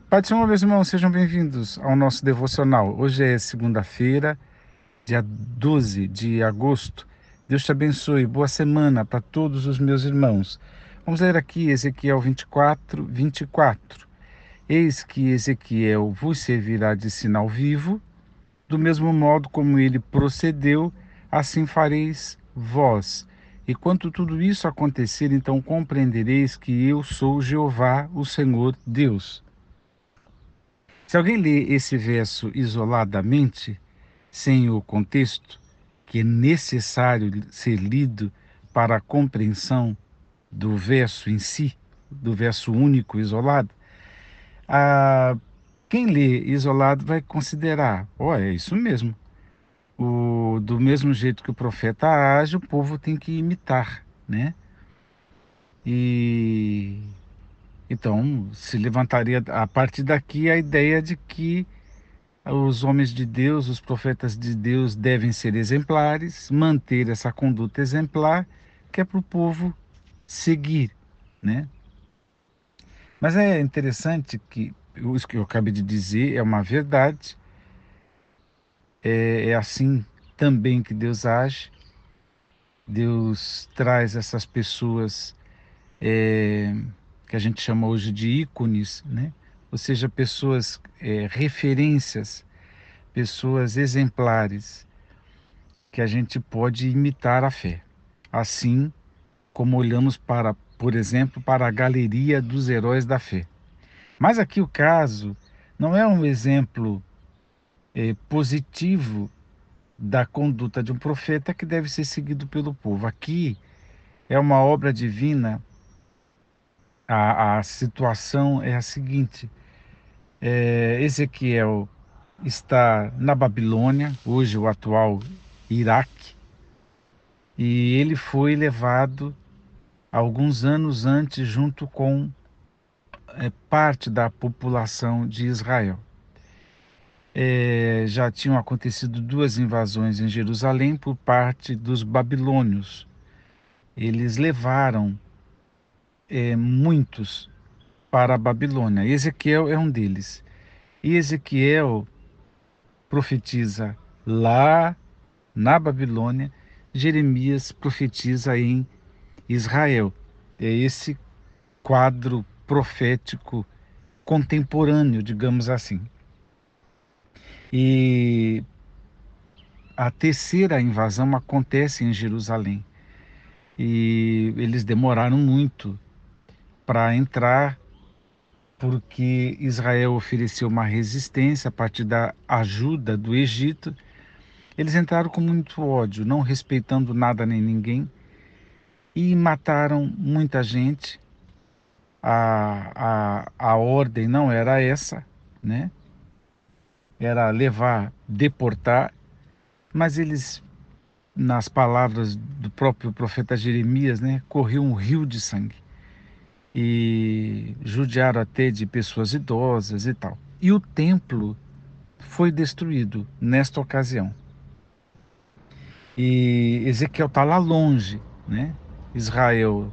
Pai do Senhor, meus irmãos, sejam bem-vindos ao nosso devocional. Hoje é segunda-feira, dia 12 de agosto. Deus te abençoe. Boa semana para todos os meus irmãos. Vamos ler aqui Ezequiel 24, 24. Eis que Ezequiel vos servirá de sinal vivo, do mesmo modo como ele procedeu, assim fareis vós. E quando tudo isso acontecer, então compreendereis que eu sou Jeová, o Senhor Deus. Se alguém lê esse verso isoladamente, sem o contexto, que é necessário ser lido para a compreensão do verso em si, do verso único isolado, a, quem lê isolado vai considerar, é isso mesmo. Do mesmo jeito que o profeta age, o povo tem que imitar, né? E então se levantaria a partir daqui a ideia de que os homens de Deus, os profetas de Deus devem ser exemplares, manter essa conduta exemplar, que é para o povo seguir, né? Mas é interessante que isso que eu acabei de dizer é uma verdade, é assim também que Deus age. Deus traz essas pessoas que a gente chama hoje de ícones, né? Ou seja, pessoas, referências, pessoas exemplares, que a gente pode imitar a fé. Assim como olhamos para, por exemplo, para a galeria dos heróis da fé. Mas aqui o caso não é um exemplo positivo da conduta de um profeta que deve ser seguido pelo povo. Aqui é uma obra divina. A situação é a seguinte: Ezequiel está na Babilônia, hoje o atual Iraque, e ele foi levado alguns anos antes junto com parte da população de Israel. Já tinham acontecido duas invasões em Jerusalém por parte dos babilônios. Eles levaram muitos para a Babilônia. Ezequiel é um deles. E Ezequiel profetiza lá na Babilônia, Jeremias profetiza em Israel. É esse quadro profético contemporâneo, digamos assim. E a terceira invasão acontece em Jerusalém. E eles demoraram muito para entrar, porque Israel ofereceu uma resistência a partir da ajuda do Egito. Eles entraram com muito ódio, não respeitando nada nem ninguém, e mataram muita gente. A ordem não era essa, né? Era levar, deportar, mas eles, nas palavras do próprio profeta Jeremias, né, correu um rio de sangue e judiaram até de pessoas idosas e tal. E o templo foi destruído nesta ocasião. E Ezequiel está lá longe, né? Israel,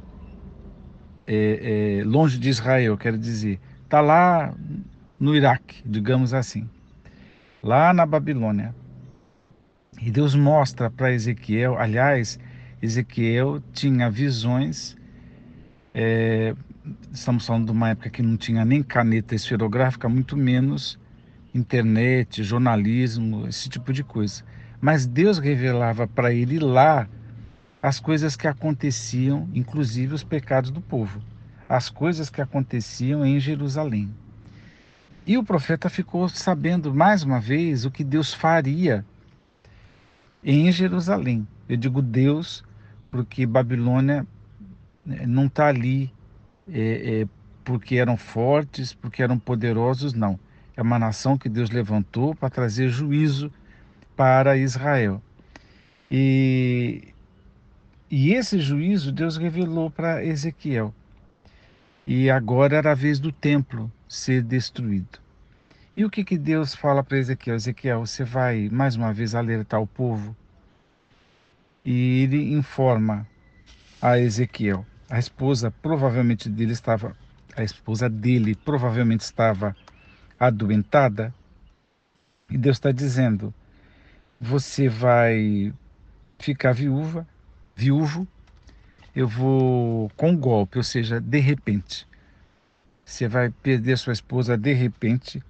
longe de Israel, quero dizer, está lá no Iraque, digamos assim, lá na Babilônia. E Deus mostra para Ezequiel, aliás, Ezequiel tinha visões. Estamos falando de uma época que não tinha nem caneta esferográfica, muito menos internet, jornalismo, esse tipo de coisa. Mas Deus revelava para ele lá as coisas que aconteciam, inclusive os pecados do povo, as coisas que aconteciam em Jerusalém. E o profeta ficou sabendo mais uma vez o que Deus faria em Jerusalém. Eu digo Deus porque Babilônia não está ali porque eram fortes, porque eram poderosos, não. É uma nação que Deus levantou para trazer juízo para Israel. E, e esse juízo Deus revelou para Ezequiel. E agora era a vez do templo ser destruído. E o que, que Deus fala para Ezequiel? Ezequiel, você vai mais uma vez alertar o povo. E ele informa a Ezequiel. A esposa dele provavelmente estava adoentada. E Deus está dizendo: você vai ficar viúvo, eu vou com golpe, ou seja, de repente. Você vai perder sua esposa de repente,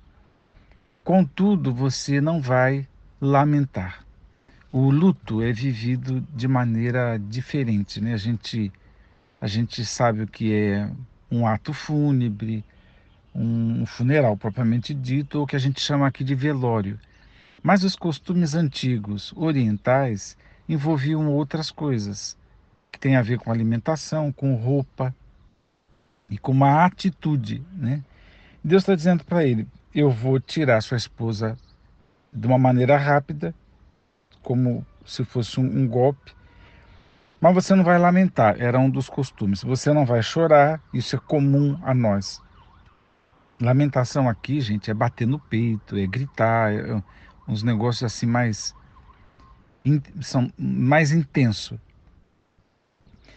contudo, você não vai lamentar. O luto é vivido de maneira diferente, né? A gente sabe o que é um ato fúnebre, um funeral propriamente dito, ou que a gente chama aqui de velório. Mas os costumes antigos orientais envolviam outras coisas, que tem a ver com alimentação, com roupa e com uma atitude, né? Deus está dizendo para ele: eu vou tirar sua esposa de uma maneira rápida, como se fosse um golpe, mas você não vai lamentar, era um dos costumes. Você não vai chorar, isso é comum a nós. Lamentação aqui, gente, é bater no peito, é gritar, uns negócios assim são mais intensos.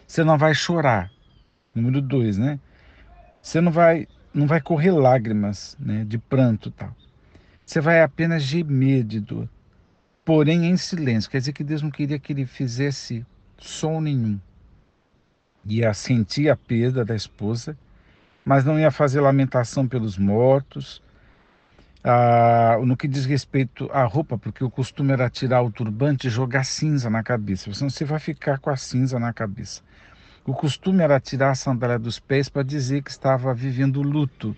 Você não vai chorar, número dois, né? Você não vai correr lágrimas, né, de pranto e tal. Você vai apenas gemer de dor, porém em silêncio. Quer dizer que Deus não queria que ele fizesse som nenhum. Ia sentir a perda da esposa, mas não ia fazer lamentação pelos mortos. No que diz respeito à roupa, porque o costume era tirar o turbante e jogar cinza na cabeça, senão você vai ficar com a cinza na cabeça. O costume era tirar a sandália dos pés para dizer que estava vivendo luto,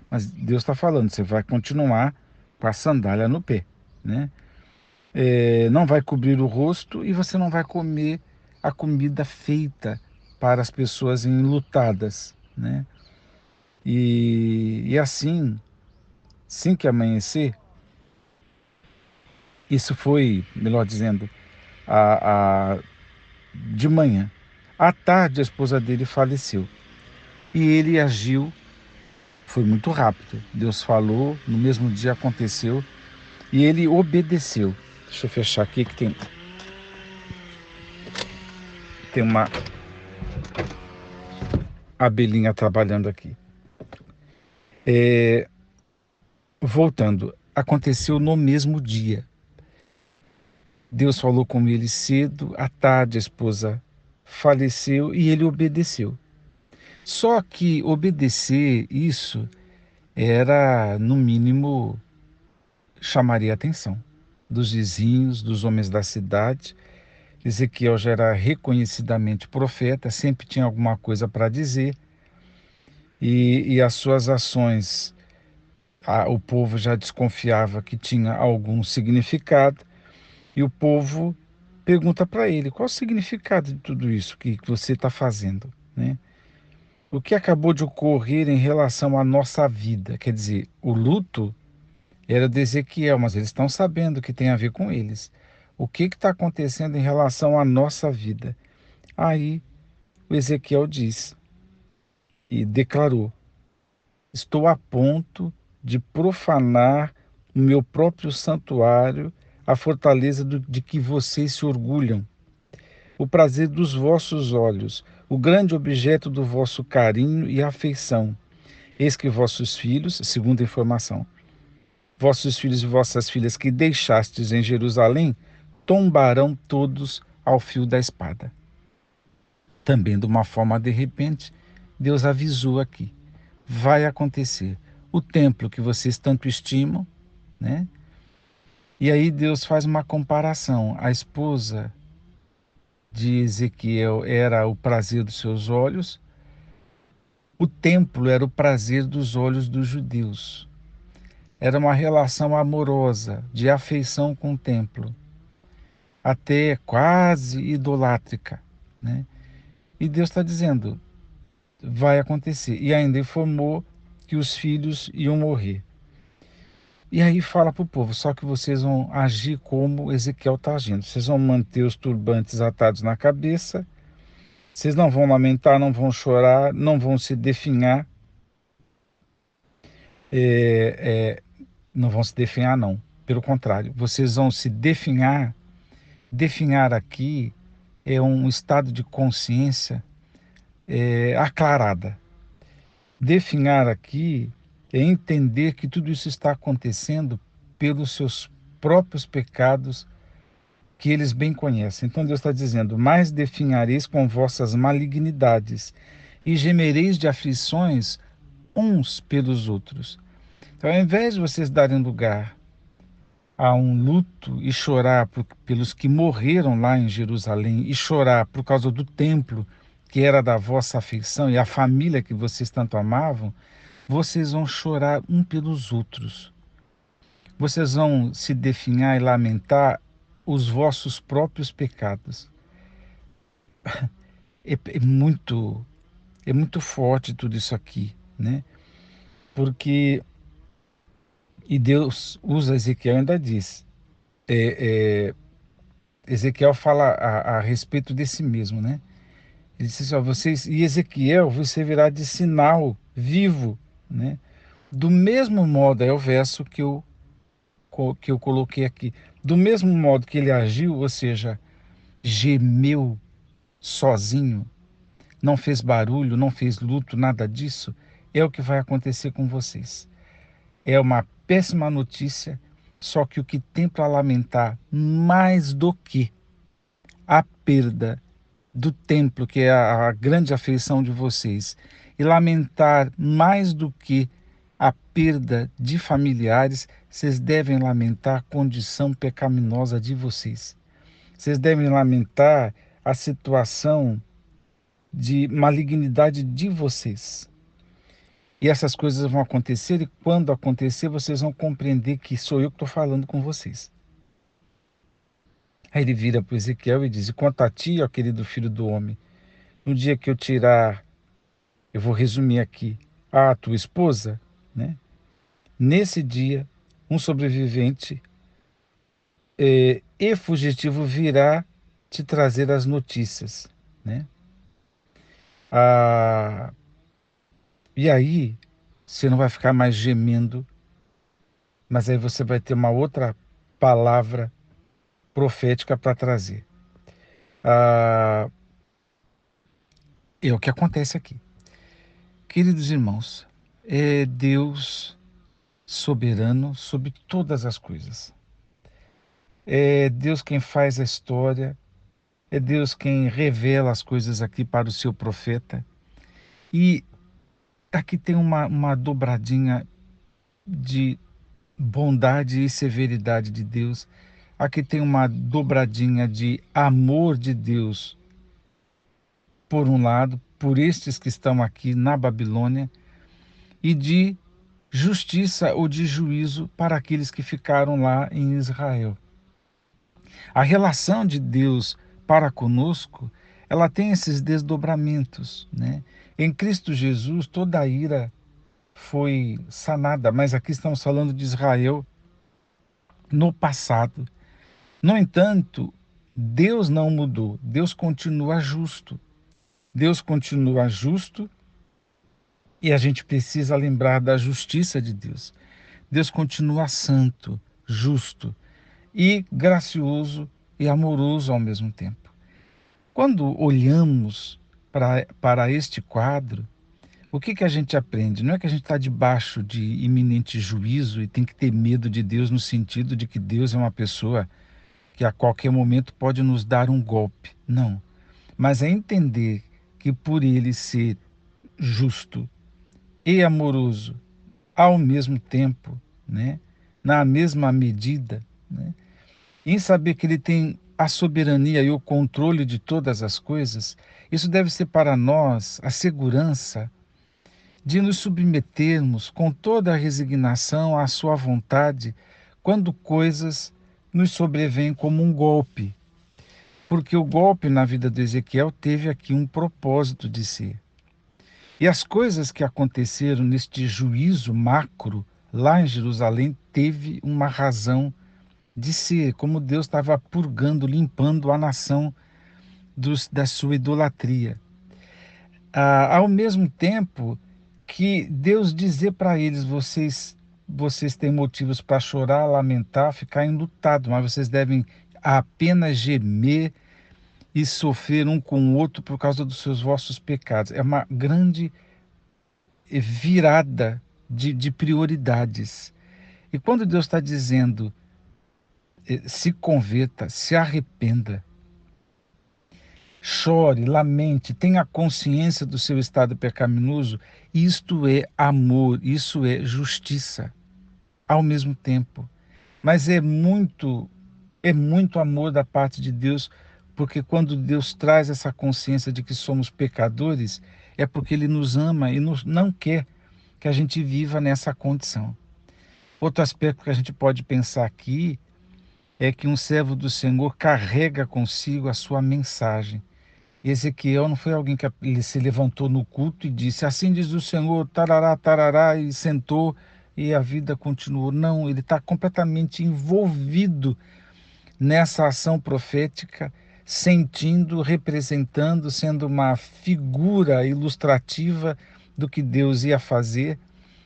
mas Deus está falando, você vai continuar com a sandália no pé, né? Não vai cobrir o rosto e você não vai comer a comida feita para as pessoas enlutadas, né? E assim que amanhecer, isso foi, melhor dizendo, de manhã. À tarde, a esposa dele faleceu. E ele agiu, foi muito rápido. Deus falou, no mesmo dia aconteceu, e ele obedeceu. Deixa eu fechar aqui que tem uma abelhinha trabalhando aqui. Voltando, aconteceu no mesmo dia. Deus falou com ele cedo, à tarde a esposa faleceu e ele obedeceu. Só que obedecer isso era, no mínimo, chamaria a atenção dos vizinhos, dos homens da cidade. Ezequiel já era reconhecidamente profeta, sempre tinha alguma coisa para dizer, e as suas ações, o povo já desconfiava que tinha algum significado, e o povo pergunta para ele: qual o significado de tudo isso que você está fazendo, né? O que acabou de ocorrer em relação à nossa vida? Quer dizer, o luto era de Ezequiel, mas eles estão sabendo que tem a ver com eles. O que está acontecendo em relação à nossa vida? Aí o Ezequiel diz e declarou: estou a ponto de profanar o meu próprio santuário, a fortaleza de que vocês se orgulham, o prazer dos vossos olhos, o grande objeto do vosso carinho e afeição. Eis que vossos filhos, segundo a informação, vossos filhos e vossas filhas que deixastes em Jerusalém, tombarão todos ao fio da espada. Também de uma forma de repente, Deus avisou aqui: vai acontecer. O templo que vocês tanto estimam, né? E aí Deus faz uma comparação. A esposa de Ezequiel era o prazer dos seus olhos, o templo era o prazer dos olhos dos judeus. Era uma relação amorosa, de afeição com o templo, até quase idolátrica, né? E Deus está dizendo: vai acontecer. E ainda informou que os filhos iam morrer. E aí fala para o povo: só que vocês vão agir como Ezequiel está agindo. Vocês vão manter os turbantes atados na cabeça, vocês não vão lamentar, não vão chorar, não vão se definhar. Não vão se definhar, não. Pelo contrário, vocês vão se definhar. Definhar aqui é um estado de consciência aclarada. Definhar aqui é entender que tudo isso está acontecendo pelos seus próprios pecados que eles bem conhecem. Então Deus está dizendo: mais definhareis com vossas malignidades e gemereis de aflições uns pelos outros. Então, ao invés de vocês darem lugar a um luto e chorar pelos que morreram lá em Jerusalém e chorar por causa do templo que era da vossa afeição e a família que vocês tanto amavam, vocês vão chorar um pelos outros. Vocês vão se definhar e lamentar os vossos próprios pecados. É muito forte tudo isso aqui, né? Porque, e Deus usa Ezequiel, ainda diz, Ezequiel fala a respeito desse mesmo, né? Ele disse assim, ó, vocês, e Ezequiel vos servirá de sinal vivo, né? Do mesmo modo, é o verso que eu coloquei aqui, do mesmo modo que ele agiu, ou seja, gemeu sozinho, não fez barulho, não fez luto, nada disso, é o que vai acontecer com vocês. É uma péssima notícia, só que o que tem para lamentar mais do que a perda do templo, que é a grande afeição de vocês, e lamentar mais do que a perda de familiares, vocês devem lamentar a condição pecaminosa de vocês. Vocês devem lamentar a situação de malignidade de vocês. E essas coisas vão acontecer, e quando acontecer, vocês vão compreender que sou eu que estou falando com vocês. Aí ele vira para Ezequiel e diz: e quanto a ti, ó querido filho do homem, no dia que eu tirar, eu vou resumir aqui, a tua esposa, né? Nesse dia, um sobrevivente e fugitivo virá te trazer as notícias, né? Ah, e aí, você não vai ficar mais gemendo, mas aí você vai ter uma outra palavra profética para trazer. Ah, é o que acontece aqui. Queridos irmãos, é Deus soberano sobre todas as coisas. É Deus quem faz a história, é Deus quem revela as coisas aqui para o seu profeta. E aqui tem uma dobradinha de bondade e severidade de Deus. Aqui tem uma dobradinha de amor de Deus, por um lado, por estes que estão aqui na Babilônia, e de justiça ou de juízo para aqueles que ficaram lá em Israel. A relação de Deus para conosco, ela tem esses desdobramentos, né? Em Cristo Jesus, toda a ira foi sanada, mas aqui estamos falando de Israel no passado. No entanto, Deus não mudou, Deus continua justo. Deus continua justo e a gente precisa lembrar da justiça de Deus. Deus continua santo, justo e gracioso e amoroso ao mesmo tempo. Quando olhamos para este quadro, o que a gente aprende? Não é que a gente está debaixo de iminente juízo e tem que ter medo de Deus no sentido de que Deus é uma pessoa que a qualquer momento pode nos dar um golpe. Não. Mas é entender que por ele ser justo e amoroso ao mesmo tempo, né? Na mesma medida, né? Em saber que ele tem a soberania e o controle de todas as coisas, isso deve ser para nós a segurança de nos submetermos com toda a resignação à sua vontade quando coisas nos sobrevêm como um golpe. Porque o golpe na vida de Ezequiel teve aqui um propósito de ser. E as coisas que aconteceram neste juízo macro lá em Jerusalém teve uma razão de ser, como Deus estava purgando, limpando a nação da sua idolatria. Ao mesmo tempo que Deus dizer para eles, vocês têm motivos para chorar, lamentar, ficar enlutado, mas vocês devem apenas gemer e sofrer um com o outro por causa dos seus vossos pecados. É uma grande virada de prioridades. E quando Deus está dizendo, se converta, se arrependa, chore, lamente, tenha consciência do seu estado pecaminoso, isto é amor, isso é justiça ao mesmo tempo. Mas é muito amor da parte de Deus, porque quando Deus traz essa consciência de que somos pecadores, é porque Ele nos ama e não quer que a gente viva nessa condição. Outro aspecto que a gente pode pensar aqui é que um servo do Senhor carrega consigo a sua mensagem. Ezequiel não foi alguém que ele se levantou no culto e disse, assim diz o Senhor, tarará, tarará, e sentou e a vida continuou. Não, ele está completamente envolvido nessa ação profética, sentindo, representando, sendo uma figura ilustrativa do que Deus ia fazer,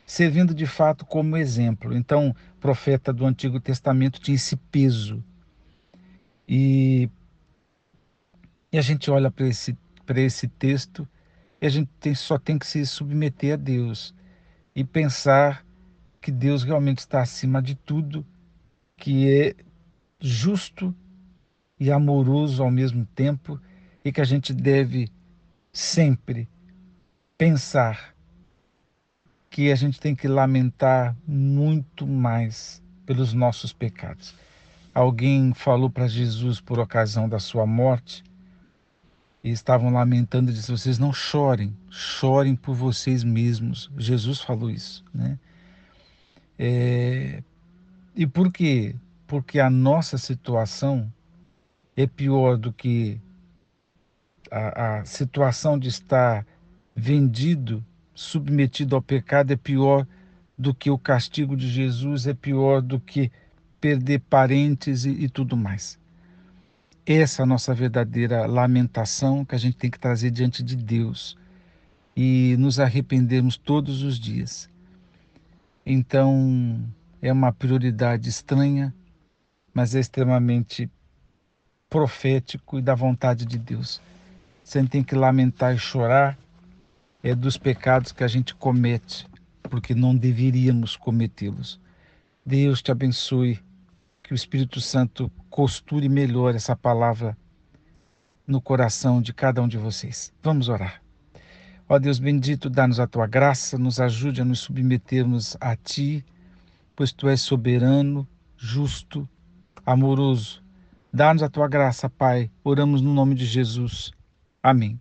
servindo de fato como exemplo. Então, o profeta do Antigo Testamento tinha esse peso. E, e a gente olha para esse texto e a gente só tem que se submeter a Deus e pensar que Deus realmente está acima de tudo, que é justo e amoroso ao mesmo tempo e que a gente deve sempre pensar que a gente tem que lamentar muito mais pelos nossos pecados. Alguém falou para Jesus por ocasião da sua morte e estavam lamentando e disse: vocês não chorem, chorem por vocês mesmos. Jesus falou isso, né? E por quê? Porque a nossa situação é pior do que a situação de estar vendido, submetido ao pecado, é pior do que o castigo de Jesus, é pior do que perder parentes e tudo mais. Essa é a nossa verdadeira lamentação que a gente tem que trazer diante de Deus e nos arrependermos todos os dias. Então, é uma prioridade estranha, mas é extremamente profético e da vontade de Deus. Você tem que lamentar e chorar dos pecados que a gente comete, porque não deveríamos cometê-los. Deus te abençoe, que o Espírito Santo costure melhor essa palavra no coração de cada um de vocês. Vamos orar. Ó Deus bendito, dá-nos a tua graça, nos ajude a nos submetermos a ti, pois tu és soberano, justo, amoroso. Dá-nos a tua graça, Pai. Oramos no nome de Jesus. Amém.